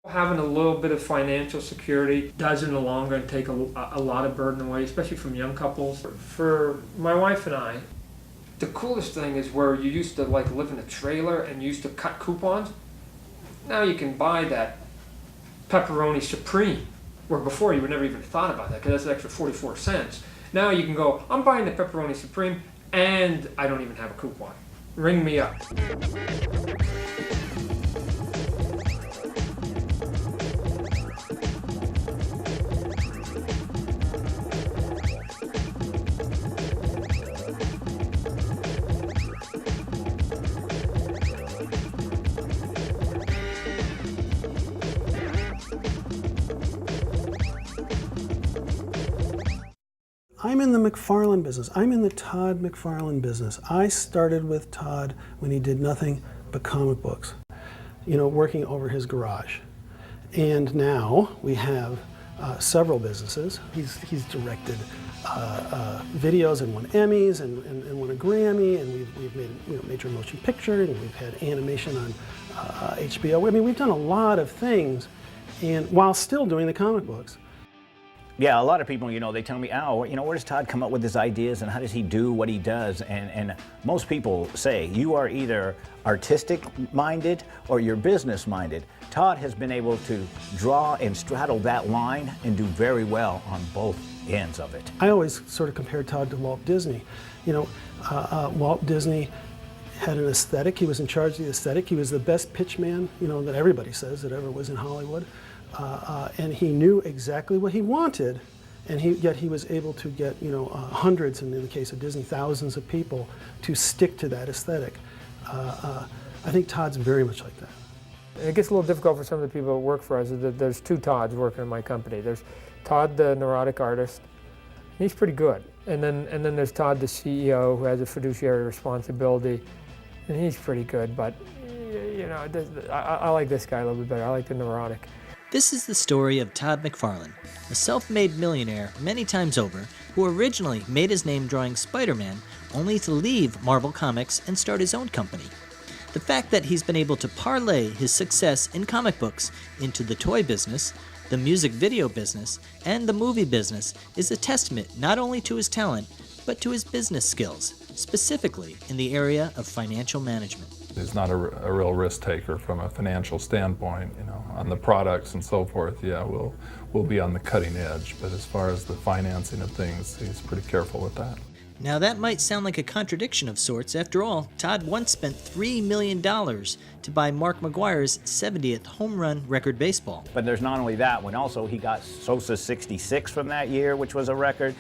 Having a little bit of financial security does in the long run take a lot of burden away, especially from young couples. For my wife and I, the coolest thing is where you used to like live in a trailer and you used to cut coupons. Now you can buy that pepperoni supreme, where before you would never even thought about that because that's an extra 44 cents. Now you can go, I'm buying the pepperoni supreme and I don't even have a coupon. Ring me up. I'm in the McFarlane business. I'm in the Todd McFarlane business. I started with Todd when he did nothing but comic books, working over his garage. And now we have several businesses. He's directed videos and won Emmys and won a Grammy, and we've made major motion picture, and we've had animation on HBO. I mean, we've done a lot of things, and while still doing the comic books. Yeah, a lot of people, they tell me, Al, where does Todd come up with his ideas and how does he do what he does? And most people say you are either artistic-minded or you're business-minded. Todd has been able to draw and straddle that line and do very well on both ends of it. I always sort of compare Todd to Walt Disney. Walt Disney had an aesthetic. He was in charge of the aesthetic. He was the best pitch man, that everybody says that ever was in Hollywood. And he knew exactly what he wanted, and yet he was able to get hundreds, and in the case of Disney, thousands of people to stick to that aesthetic. I think Todd's very much like that. It gets a little difficult for some of the people that work for us. There's two Todds working in my company. There's Todd, the neurotic artist. He's pretty good, and then there's Todd, the CEO, who has a fiduciary responsibility, and he's pretty good. But I like this guy a little bit better. I like the neurotic. This is the story of Todd McFarlane, a self-made millionaire many times over who originally made his name drawing Spider-Man only to leave Marvel Comics and start his own company. The fact that he's been able to parlay his success in comic books into the toy business, the music video business, and the movie business is a testament not only to his talent, but to his business skills, specifically in the area of financial management. He's not a real risk taker from a financial standpoint, on the products and so forth. Yeah, we'll be on the cutting edge, but as far as the financing of things, he's pretty careful with that. Now that might sound like a contradiction of sorts. After all, Todd once spent $3 million to buy Mark McGwire's 70th home run record baseball. But there's not only that one, also he got Sosa's 66 from that year, which was a record.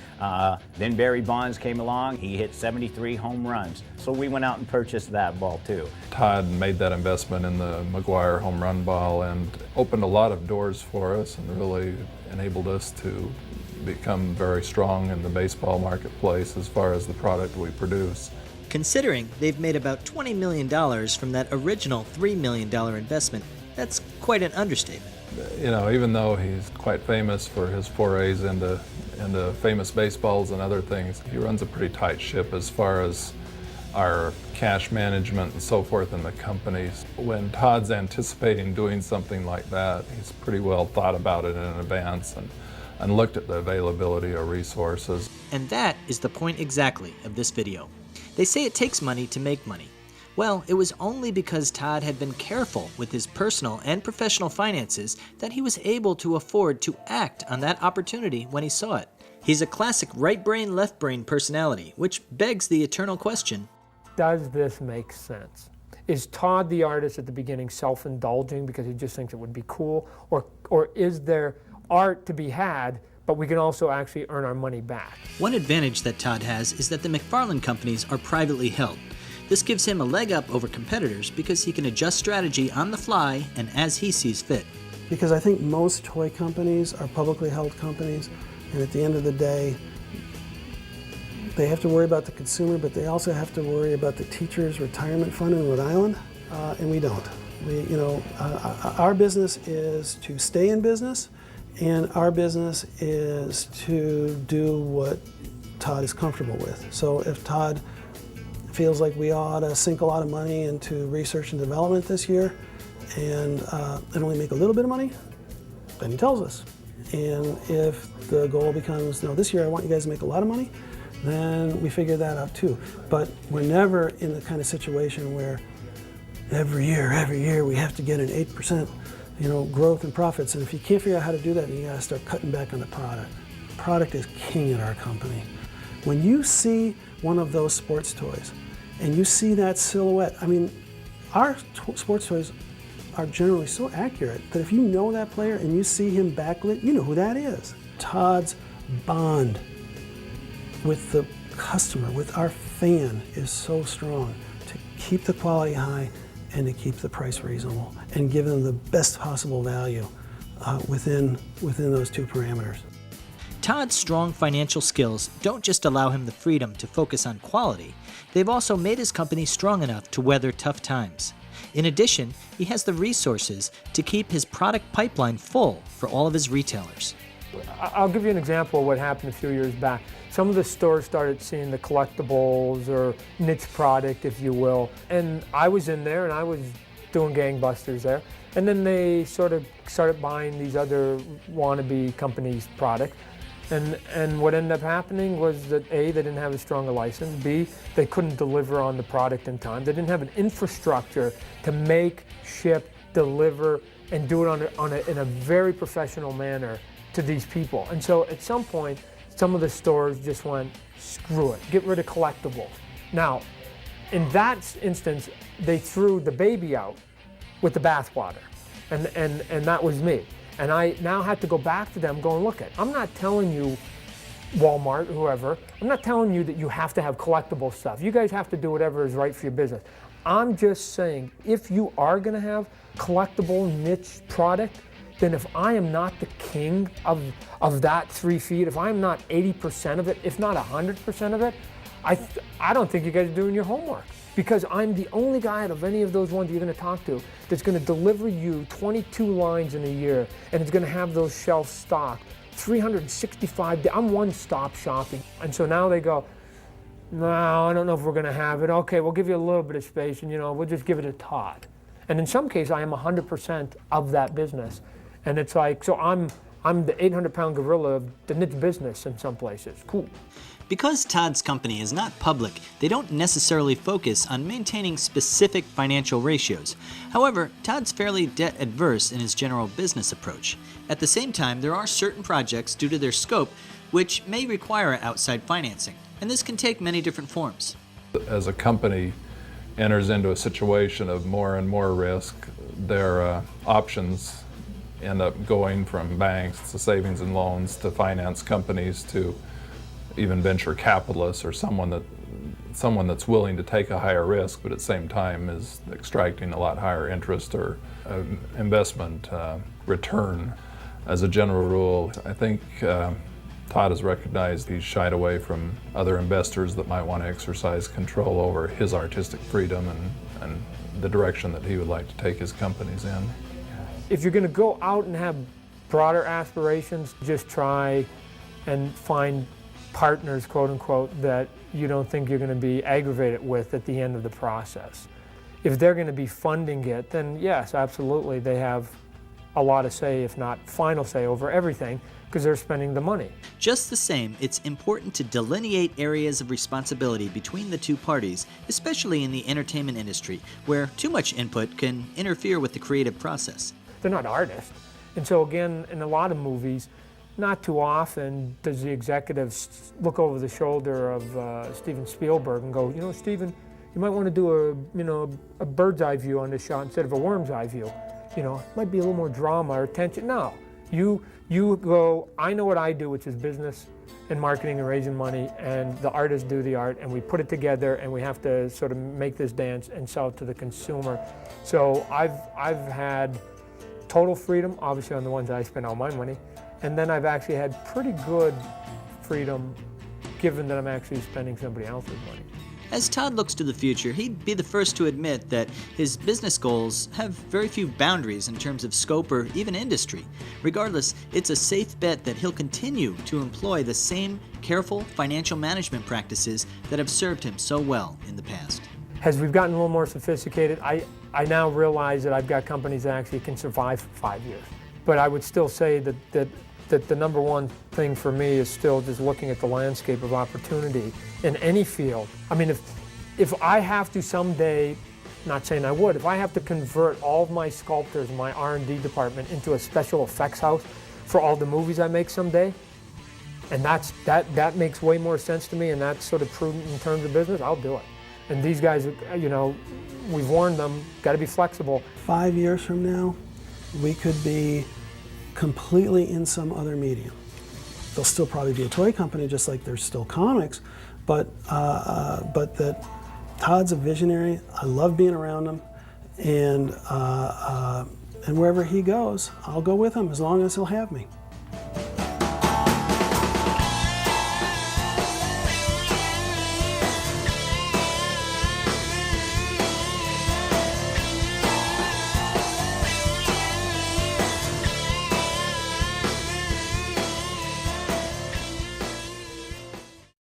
Then Barry Bonds came along, he hit 73 home runs. So we went out and purchased that ball too. Todd made that investment in the McGwire home run ball and opened a lot of doors for us and really enabled us to become very strong in the baseball marketplace as far as the product we produce. Considering they've made about $20 million from that original $3 million investment, that's quite an understatement. Even though he's quite famous for his forays into famous baseballs and other things, he runs a pretty tight ship as far as our cash management and so forth in the companies. When Todd's anticipating doing something like that, he's pretty well thought about it in advance and looked at the availability of resources. And that is the point exactly of this video. They say it takes money to make money. Well, it was only because Todd had been careful with his personal and professional finances that he was able to afford to act on that opportunity when he saw it. He's a classic right brain, left brain personality, which begs the eternal question. Does this make sense? Is Todd the artist at the beginning self-indulging because he just thinks it would be cool? Or is there art to be had, but we can also actually earn our money back? One advantage that Todd has is that the McFarlane companies are privately held. This gives him a leg up over competitors because he can adjust strategy on the fly and as he sees fit. Because I think most toy companies are publicly held companies, and at the end of the day, they have to worry about the consumer, but they also have to worry about the teachers' retirement fund in Rhode Island, and we don't. Our business is to stay in business, and our business is to do what Todd is comfortable with. So if Todd feels like we ought to sink a lot of money into research and development this year, and only make a little bit of money, then he tells us. And if the goal becomes, no, this year I want you guys to make a lot of money, then we figure that out too. But we're never in the kind of situation where every year we have to get an 8% growth in profits. And if you can't figure out how to do that, then you gotta start cutting back on the product. Product is king at our company. When you see one of those sports toys and you see that silhouette, I mean, our sports toys are generally so accurate that if you know that player and you see him backlit, you know who that is. Todd's bond with the customer, with our fan, is so strong to keep the quality high and to keep the price reasonable and give them the best possible value within those two parameters. Todd's strong financial skills don't just allow him the freedom to focus on quality, they've also made his company strong enough to weather tough times. In addition, he has the resources to keep his product pipeline full for all of his retailers. I'll give you an example of what happened a few years back. Some of the stores started seeing the collectibles or niche product, if you will, and I was in there and I was doing gangbusters there. And then they sort of started buying these other wannabe companies' product. And what ended up happening was that A, they didn't have as strong a license, B, they couldn't deliver on the product in time. They didn't have an infrastructure to make, ship, deliver, and do it in a very professional manner to these people. And so at some point, some of the stores just went, screw it, get rid of collectibles. Now, in that instance, they threw the baby out with the bathwater, and that was me. And I now had to go back to them going, look, I'm not telling you, Walmart, whoever, I'm not telling you that you have to have collectible stuff. You guys have to do whatever is right for your business. I'm just saying, if you are gonna have collectible niche product, then if I am not the king of that 3 feet, if I'm not 80% of it, if not 100% of it, I don't think you guys are doing your homework. Because I'm the only guy out of any of those ones you're going to talk to that's going to deliver you 22 lines in a year, and it's going to have those shelves stocked 365 days. I'm one-stop shopping. And so now they go, no, I don't know if we're going to have it. Okay, we'll give you a little bit of space, and we'll just give it to Todd. And in some cases, I am 100% of that business. And it's like, so I'm the 800-pound gorilla of the niche business in some places. Cool. Because Todd's company is not public, they don't necessarily focus on maintaining specific financial ratios. However, Todd's fairly debt-adverse in his general business approach. At the same time, there are certain projects, due to their scope, which may require outside financing, and this can take many different forms. As a company enters into a situation of more and more risk, their options end up going from banks to savings and loans to finance companies to even venture capitalists, or someone that's willing to take a higher risk but at the same time is extracting a lot higher interest or investment return. As a general rule, I think Todd has recognized he's shied away from other investors that might want to exercise control over his artistic freedom and the direction that he would like to take his companies in. If you're going to go out and have broader aspirations, just try and find partners, quote unquote, that you don't think you're going to be aggravated with at the end of the process. If they're going to be funding it, then yes, absolutely, they have a lot of say, if not final say, over everything, because they're spending the money. Just the same, it's important to delineate areas of responsibility between the two parties, especially in the entertainment industry, where too much input can interfere with the creative process. They're not artists. And so again, in a lot of movies, not too often does the executive look over the shoulder of Steven Spielberg and go, Steven, you might want to do a bird's eye view on this shot instead of a worm's eye view. It might be a little more drama or tension. No, you go, I know what I do, which is business and marketing and raising money, and the artists do the art, and we put it together, and we have to sort of make this dance and sell it to the consumer. So I've had total freedom, obviously on the ones that I spend all my money, and then I've actually had pretty good freedom given that I'm actually spending somebody else's money. As Todd looks to the future, he'd be the first to admit that his business goals have very few boundaries in terms of scope or even industry. Regardless, it's a safe bet that he'll continue to employ the same careful financial management practices that have served him so well in the past. As we've gotten a little more sophisticated, I now realize that I've got companies that actually can survive for 5 years. But I would still say that the number one thing for me is still just looking at the landscape of opportunity in any field. I mean, if I have to someday, not saying I would, if I have to convert all of my sculptors, my R&D department into a special effects house for all the movies I make someday, and that makes way more sense to me, and that's sort of prudent in terms of business, I'll do it. And these guys, you know, we've warned them, got to be flexible. 5 years from now, we could be completely in some other medium. There'll still probably be a toy company, just like there's still comics, but that Todd's a visionary. I love being around him, and wherever he goes, I'll go with him as long as he'll have me.